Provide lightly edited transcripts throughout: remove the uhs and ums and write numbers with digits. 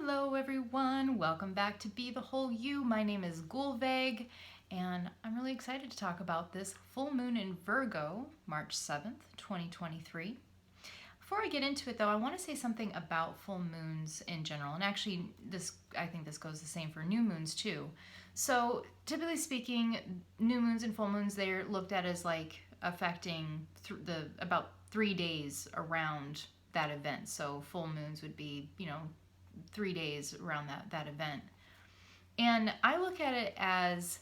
Hello everyone, welcome back to Be the Whole You. My name is Gulveg and I'm really excited to talk about this full moon in Virgo, March 7th, 2023. Before I get into it though, I want to say something about full moons in general. And actually I think this goes the same for new moons too. So typically speaking, new moons and full moons, they're looked at as like affecting about 3 days around that event. So full moons would be, 3 days around that event. And I look at it as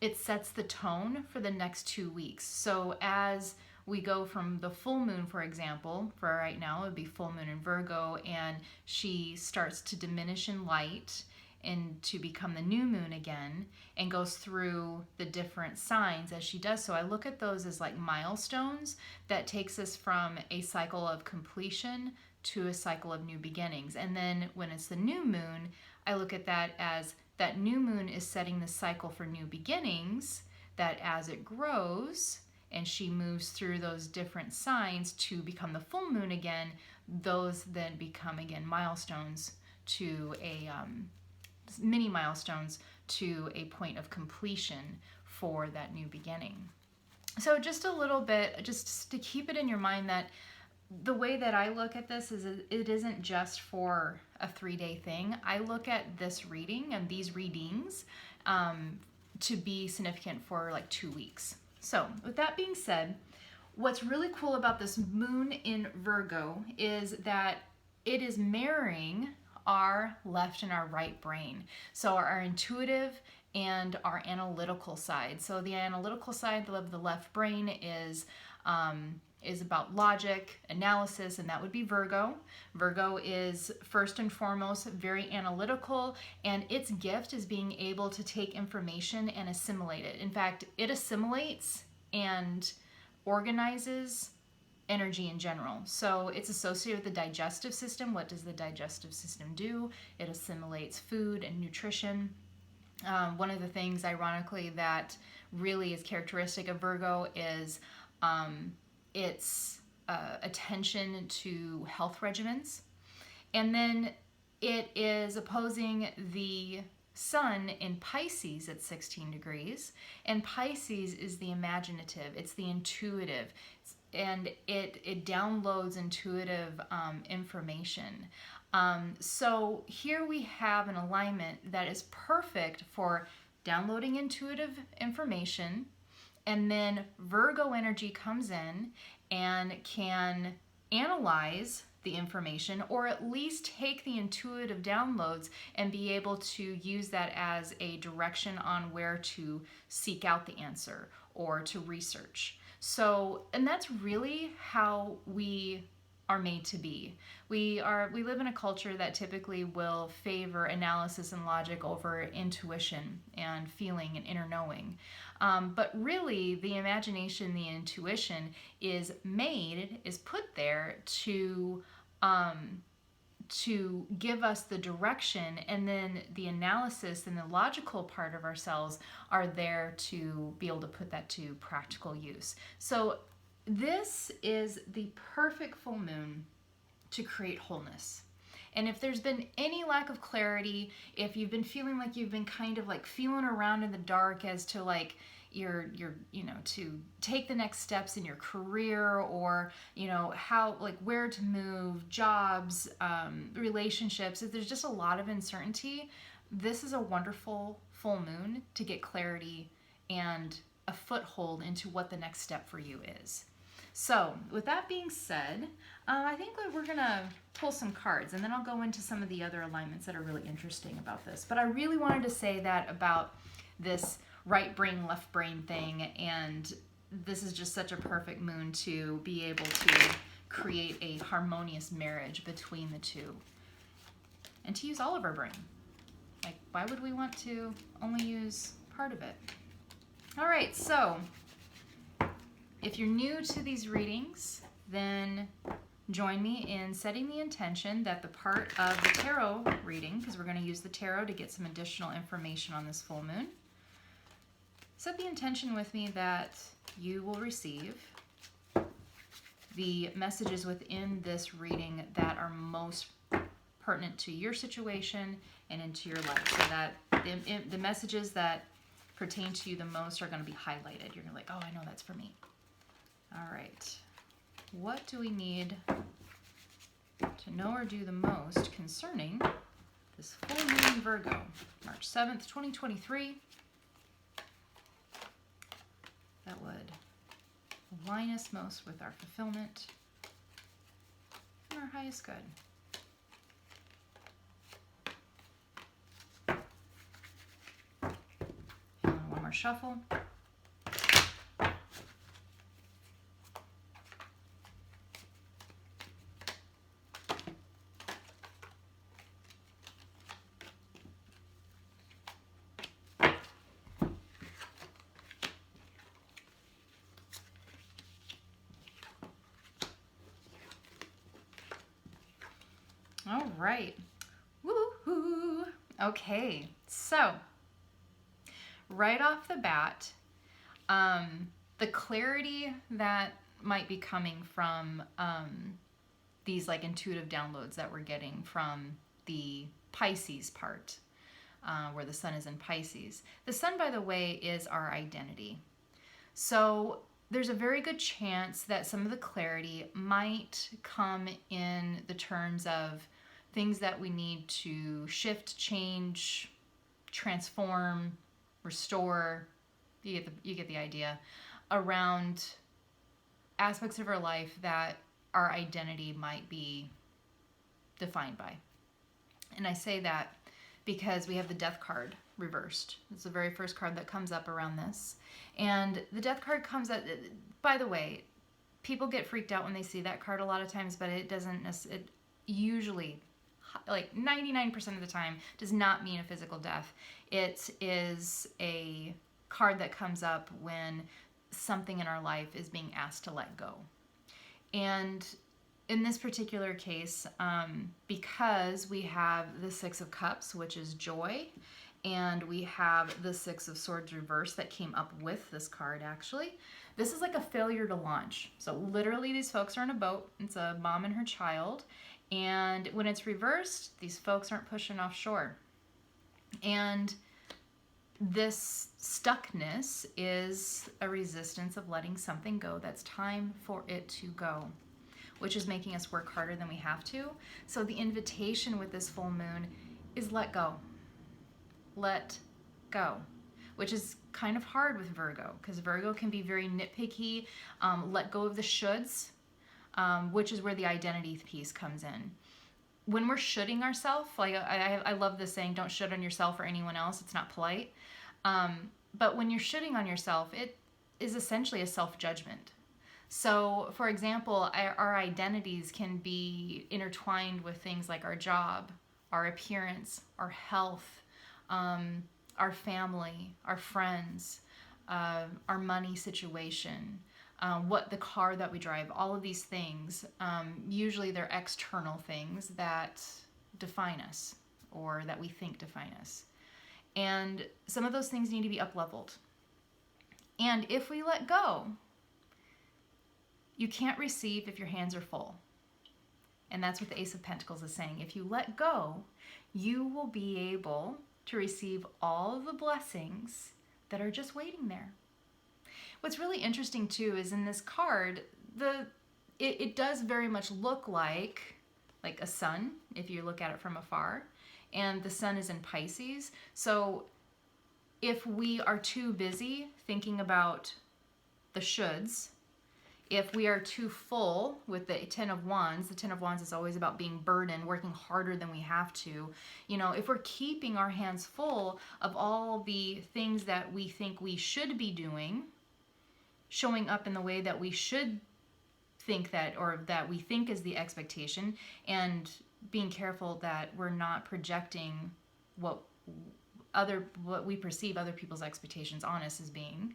it sets the tone for the next 2 weeks. So as we go from the full moon, for example, for right now, it would be full moon in Virgo, and she starts to diminish in light and to become the new moon again and goes through the different signs as she does so. I look at those as like milestones that takes us from a cycle of completion to a cycle of new beginnings. And then when it's the new moon, I look at that as that new moon is setting the cycle for new beginnings, that as it grows and she moves through those different signs to become the full moon again, those then become again milestones to mini milestones to a point of completion for that new beginning. So just a little bit, just to keep it in your mind that the way that I look at this is it isn't just for a 3-day thing. I look at this reading and these readings to be significant for like 2 weeks. So with that being said, what's really cool about this moon in Virgo is that it is mirroring our left and our right brain. So our intuitive and our analytical side. So the analytical side of the left brain is about logic, analysis, and that would be Virgo. Virgo is first and foremost very analytical, and its gift is being able to take information and assimilate it. In fact, it assimilates and organizes energy in general. So it's associated with the digestive system. What does the digestive system do? It assimilates food and nutrition. One of the things, ironically, that really is characteristic of Virgo is its attention to health regimens. And then it is opposing the Sun in Pisces at 16 degrees. And Pisces is the imaginative, it's the intuitive, and it downloads intuitive information. So here we have an alignment that is perfect for downloading intuitive information, and then Virgo energy comes in and can analyze the information, or at least take the intuitive downloads and be able to use that as a direction on where to seek out the answer or to research. So, and that's really how we are made to be. We live in a culture that typically will favor analysis and logic over intuition and feeling and inner knowing. But really, the imagination, the intuition is put there to give us the direction, and then the analysis and the logical part of ourselves are there to be able to put that to practical use. So this is the perfect full moon to create wholeness. And if there's been any lack of clarity, if you've been feeling like you've been kind of like feeling around in the dark as to like your to take the next steps in your career, or how, like, where to move, jobs, relationships, if there's just a lot of uncertainty, this is a wonderful full moon to get clarity and a foothold into what the next step for you is. So with that being said, I think that we're gonna pull some cards, and then I'll go into some of the other alignments that are really interesting about this. But I really wanted to say that about this right brain, left brain thing, and this is just such a perfect moon to be able to create a harmonious marriage between the two and to use all of our brain. Like, why would we want to only use part of it? All right, so if you're new to these readings, then join me in setting the intention that the part of the tarot reading, because we're going to use the tarot to get some additional information on this full moon, set the intention with me that you will receive the messages within this reading that are most pertinent to your situation and into your life, so that the messages that pertain to you the most are going to be highlighted. You're like, oh, I know that's for me. All right. What do we need to know or do the most concerning this full moon in Virgo, March 7th, 2023? That would align us most with our fulfillment and our highest good. And one more shuffle. All right. Woohoo! Okay, so right off the bat, the clarity that might be coming from these like intuitive downloads that we're getting from the Pisces part, where the sun is in Pisces. The sun, by the way, is our identity. So there's a very good chance that some of the clarity might come in the terms of things that we need to shift, change, transform, restore. You get the idea, around aspects of our life that our identity might be defined by. And I say that because we have the Death card reversed. It's the very first card that comes up around this. And the Death card comes up, by the way, people get freaked out when they see that card a lot of times, but it doesn't, it usually, like 99% of the time, does not mean a physical death. It is a card that comes up when something in our life is being asked to let go. And in this particular case, because we have the Six of Cups, which is joy, and we have the Six of Swords reverse that came up with this card, actually, this is like a failure to launch. So literally these folks are in a boat. It's a mom and her child. And when it's reversed, these folks aren't pushing offshore. And this stuckness is a resistance of letting something go that's time for it to go, which is making us work harder than we have to. So the invitation with this full moon is let go. Let go, which is kind of hard with Virgo, because Virgo can be very nitpicky, let go of the shoulds, which is where the identity piece comes in. When we're shoulding ourselves, like I love this saying, don't should on yourself or anyone else, it's not polite. But when you're shoulding on yourself, it is essentially a self-judgment. So, for example, our identities can be intertwined with things like our job, our appearance, our health, our family, our friends, our money situation, what the car that we drive, all of these things. Usually they're external things that define us or that we think define us. And some of those things need to be up-leveled. And if we let go, you can't receive if your hands are full. And that's what the Ace of Pentacles is saying. If you let go, you will be able to receive all of the blessings that are just waiting there. What's really interesting too is in this card, it does very much look like a sun if you look at it from afar. And the sun is in Pisces. So if we are too busy thinking about the shoulds, if we are too full with the Ten of Wands is always about being burdened, working harder than we have to. You know, if we're keeping our hands full of all the things that we think we should be doing, showing up in the way that we should think that, or that we think is the expectation, and being careful that we're not projecting what we perceive other people's expectations on us as being.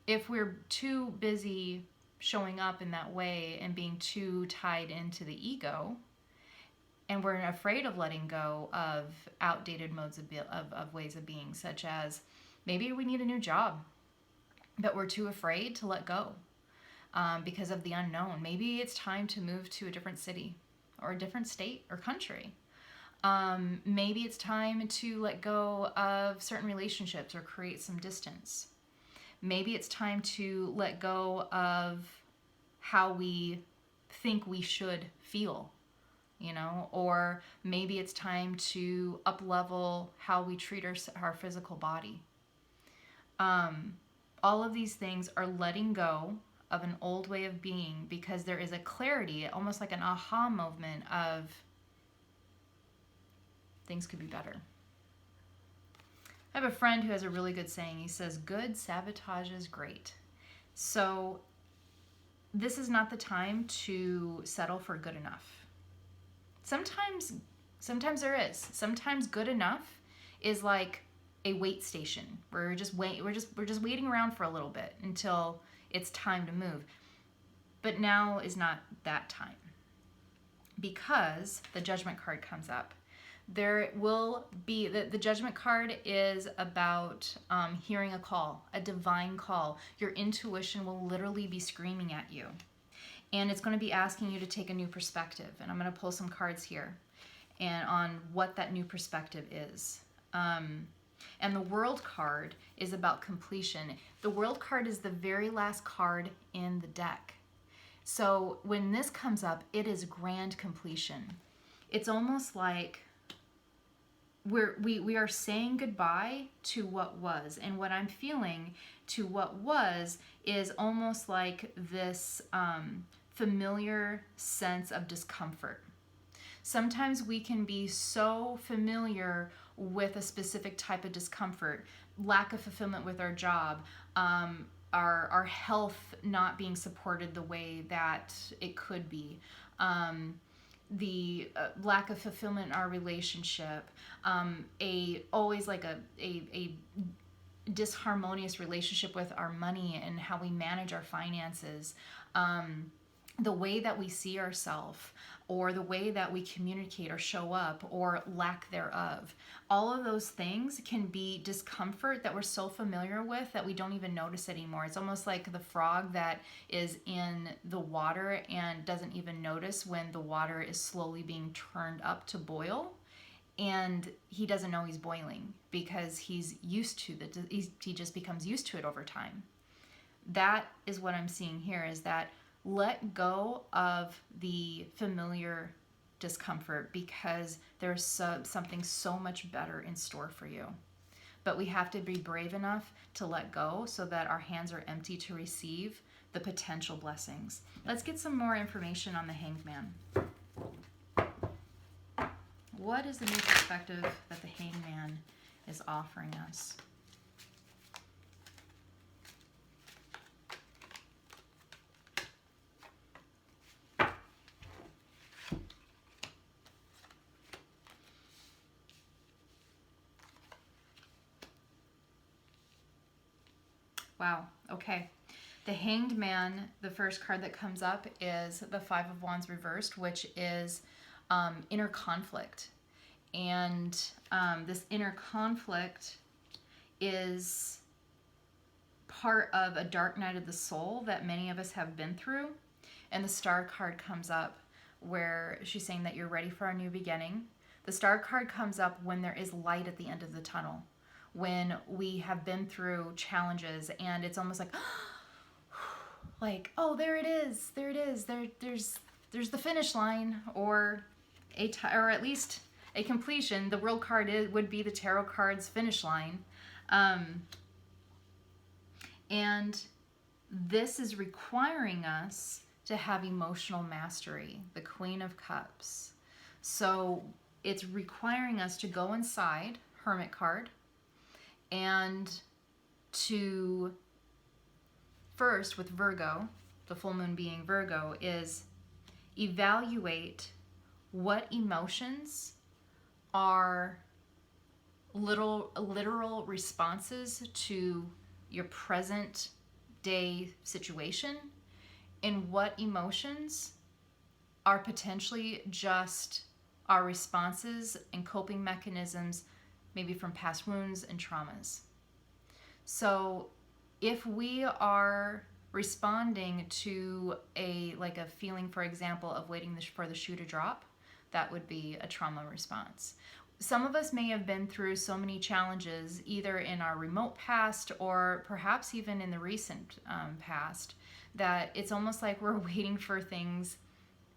If we're too busy showing up in that way and being too tied into the ego, and we're afraid of letting go of outdated modes of ways of being, such as maybe we need a new job, but we're too afraid to let go because of the unknown. Maybe it's time to move to a different city or a different state or country. Maybe it's time to let go of certain relationships or create some distance. Maybe it's time to let go of how we think we should feel, or maybe it's time to up level how we treat our physical body. All of these things are letting go of an old way of being, because there is a clarity, almost like an aha moment of things could be better. I have a friend who has a really good saying. He says, good sabotages great. So this is not the time to settle for good enough. Sometimes there is. Sometimes good enough is like a wait station. We're just waiting around for a little bit until it's time to move. But now is not that time, because the Judgment card comes up. There will be, the Judgment card is about hearing a call, a divine call. Your intuition will literally be screaming at you. And it's going to be asking you to take a new perspective. And I'm going to pull some cards here and on what that new perspective is. And the World card is about completion. The World card is the very last card in the deck. So when this comes up, it is grand completion. It's almost like we are saying goodbye to what was. And what I'm feeling to what was is almost like this familiar sense of discomfort. Sometimes we can be so familiar with a specific type of discomfort, lack of fulfillment with our job, our health not being supported the way that it could be, the lack of fulfillment in our relationship, always like a disharmonious relationship with our money and how we manage our finances, the way that we see ourselves, or the way that we communicate or show up, or lack thereof. All of those things can be discomfort that we're so familiar with that we don't even notice anymore. It's almost like the frog that is in the water and doesn't even notice when the water is slowly being turned up to boil. And he doesn't know he's boiling because he's used to he just becomes used to it over time. That is what I'm seeing here, is that let go of the familiar discomfort, because there's something so much better in store for you. But we have to be brave enough to let go so that our hands are empty to receive the potential blessings. Let's get some more information on the Hanged Man. What is the new perspective that the Hanged Man is offering us? Wow, okay. The Hanged Man, the first card that comes up is the Five of Wands reversed, which is inner conflict. And this inner conflict is part of a dark night of the soul that many of us have been through. And the Star card comes up where she's saying that you're ready for a new beginning. The Star card comes up when there is light at the end of the tunnel, when we have been through challenges and it's almost like, oh, there it is, there's the finish line, or at least a completion. The World card would be the tarot card's finish line, and this is requiring us to have emotional mastery, the Queen of Cups. So it's requiring us to go inside, Hermit card, and to first, with Virgo, the full moon being Virgo, is evaluate what emotions are literal responses to your present day situation, and what emotions are potentially just our responses and coping mechanisms, maybe from past wounds and traumas. So if we are responding to a feeling, for example, of waiting for the shoe to drop, that would be a trauma response. Some of us may have been through so many challenges, either in our remote past or perhaps even in the recent past, that it's almost like we're waiting for things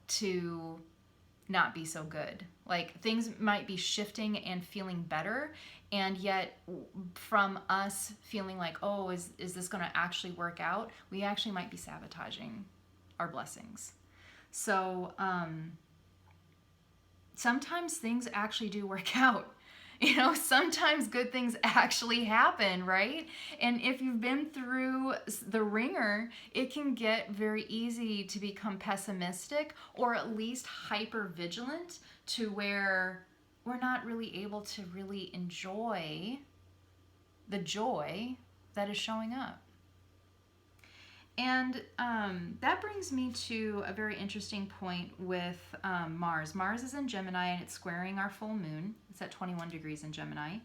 to not be so good. Like things might be shifting and feeling better, and yet from us feeling like, oh, is this going to actually work out? We actually might be sabotaging our blessings. So sometimes things actually do work out. You know, sometimes good things actually happen, right? And if you've been through the ringer, it can get very easy to become pessimistic or at least hyper vigilant to where we're not really able to really enjoy the joy that is showing up. And that brings me to a very interesting point with Mars. Mars is in Gemini and it's squaring our full moon. It's at 21 degrees in Gemini.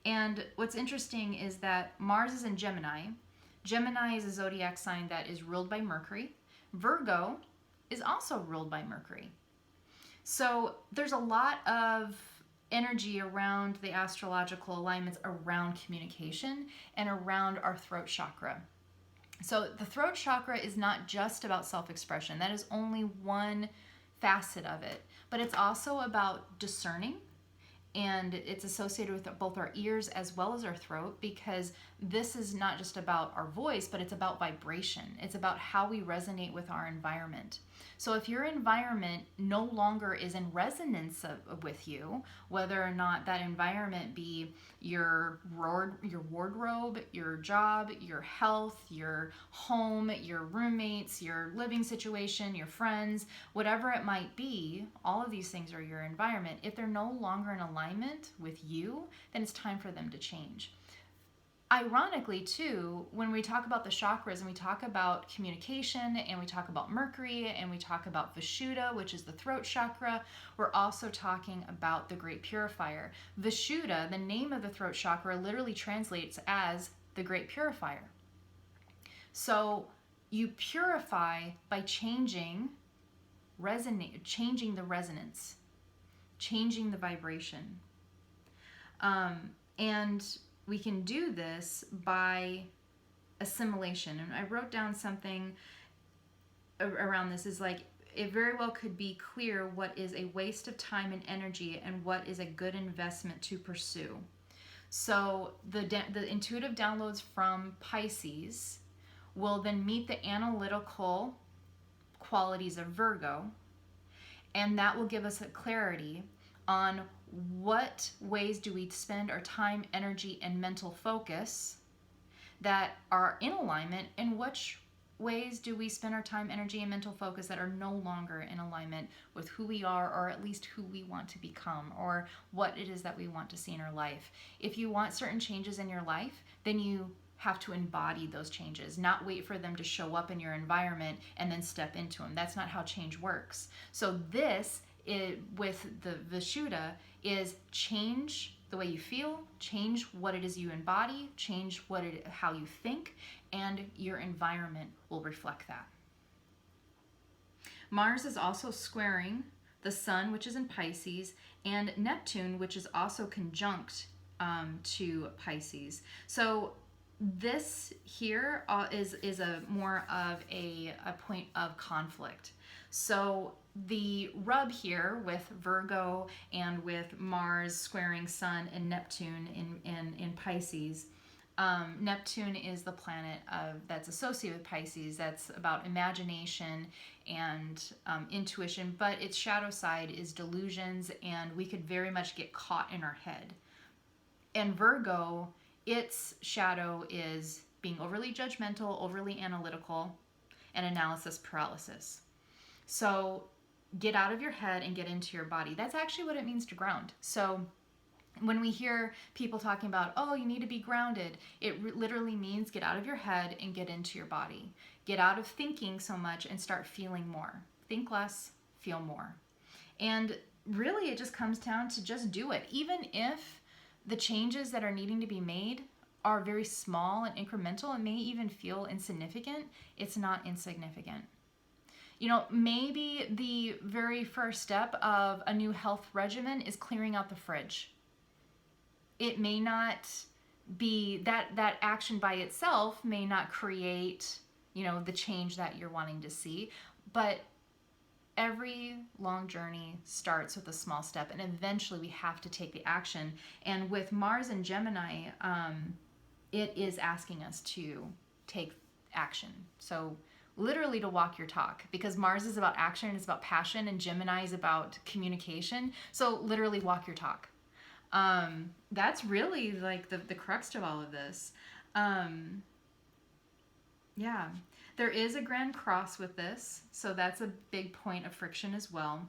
And what's interesting is that Mars is in Gemini. Gemini is a zodiac sign that is ruled by Mercury. Virgo is also ruled by Mercury. So there's a lot of energy around the astrological alignments around communication and around our throat chakra. So the throat chakra is not just about self-expression. That is only one facet of it. But it's also about discerning, and it's associated with both our ears as well as our throat, because this is not just about our voice, but it's about vibration. It's about how we resonate with our environment. So if your environment no longer is in resonance with you, whether or not that environment be your wardrobe, your job, your health, your home, your roommates, your living situation, your friends, whatever it might be, all of these things are your environment. If they're no longer in alignment with you, then it's time for them to change. Ironically, too, when we talk about the chakras and we talk about communication and we talk about Mercury and we talk about Vishuddha, which is the throat chakra, we're also talking about the Great Purifier. Vishuddha, the name of the throat chakra, literally translates as the Great Purifier. So you purify by changing the resonance, changing the vibration. And we can do this by assimilation. And I wrote down something around this, is like, it very well could be clear what is a waste of time and energy and what is a good investment to pursue. So the intuitive downloads from Pisces will then meet the analytical qualities of Virgo, and that will give us a clarity on what ways do we spend our time, energy, and mental focus that are in alignment, and which ways do we spend our time, energy, and mental focus that are no longer in alignment with who we are, or at least who we want to become, or what it is that we want to see in our life. If you want certain changes in your life, then you have to embody those changes, not wait for them to show up in your environment and then step into them. That's not how change works. So this, with the Vishuddha, is change the way you feel, change what it is you embody, change how you think, and your environment will reflect that. Mars is also squaring the Sun, which is in Pisces, and Neptune, which is also conjunct to Pisces. So this here is a more of a point of conflict. So the rub here with Virgo and with Mars squaring Sun and Neptune in Pisces, Neptune is the planet that's associated with Pisces. That's about imagination and intuition, but its shadow side is delusions, and we could very much get caught in our head. And Virgo, its shadow is being overly judgmental, overly analytical, and analysis paralysis. So get out of your head and get into your body. That's actually what it means to ground. So when we hear people talking about, oh, you need to be grounded, it literally means get out of your head and get into your body. Get out of thinking so much and start feeling more. Think less, feel more. And really it just comes down to just do it. Even if the changes that are needing to be made are very small and incremental and may even feel insignificant, it's not insignificant. Maybe the very first step of a new health regimen is clearing out the fridge. It may not be that action by itself may not create, the change that you're wanting to see, but every long journey starts with a small step, and eventually we have to take the action. And with Mars and Gemini, it is asking us to take action. So literally to walk your talk, because Mars is about action, it's about passion, and Gemini is about communication. So literally walk your talk. That's really like the crux of all of this. Yeah, there is a grand cross with this, so that's a big point of friction as well.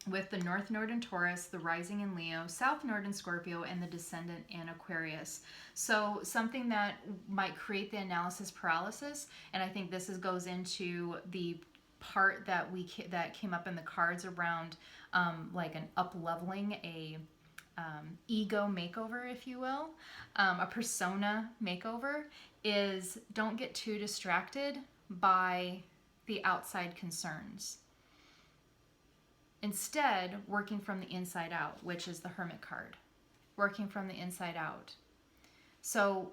With the North Node in Taurus, the rising in Leo, South Node in Scorpio, and the descendant in Aquarius. So something that might create the analysis paralysis, and I think this goes into the part that that came up in the cards around like an up-leveling, a ego makeover, if you will, a persona makeover, is don't get too distracted by the outside concerns. Instead, working from the inside out, which is the Hermit card. Working from the inside out. So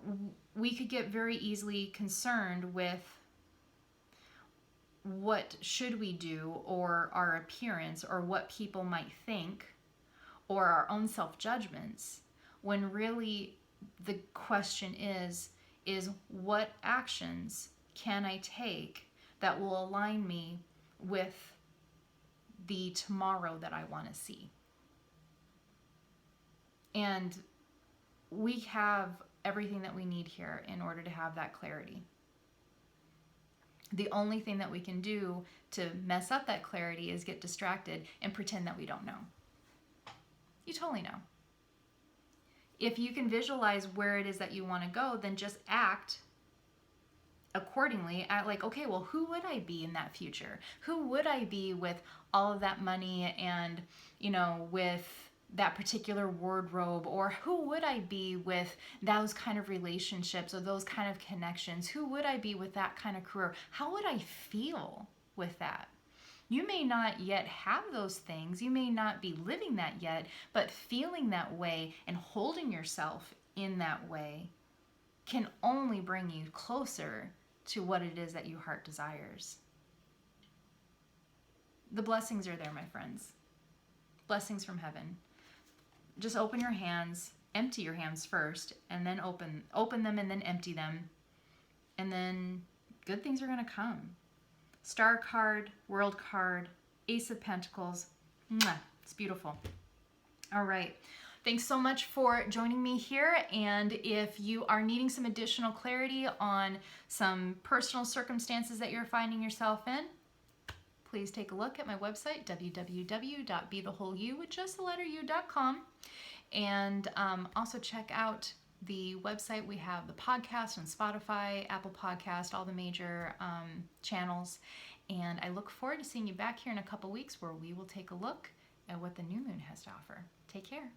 we could get very easily concerned with what should we do, or our appearance, or what people might think, or our own self-judgments, when really the question is what actions can I take that will align me with the tomorrow that I want to see? And we have everything that we need here in order to have that clarity. The only thing that we can do to mess up that clarity is get distracted and pretend that we don't know. You totally know. If you can visualize where it is that you want to go, then just act accordingly. At like, okay, well, who would I be in that future? Who would I be with all of that money and, with that particular wardrobe? Or who would I be with those kind of relationships or those kind of connections? Who would I be with that kind of career? How would I feel with that? You may not yet have those things. You may not be living that yet, but feeling that way and holding yourself in that way can only bring you closer to what it is that your heart desires. The blessings are there, my friends. Blessings from heaven. Just open your hands, empty your hands first, and then open them and then empty them. And then good things are going to come. Star card, World card, Ace of Pentacles. Mwah, it's beautiful. All right. Thanks so much for joining me here. And if you are needing some additional clarity on some personal circumstances that you're finding yourself in, please take a look at my website, www.bethewholeyou.com. And also check out the website. We have the podcast on Spotify, Apple Podcast, all the major channels. And I look forward to seeing you back here in a couple weeks where we will take a look at what the new moon has to offer. Take care.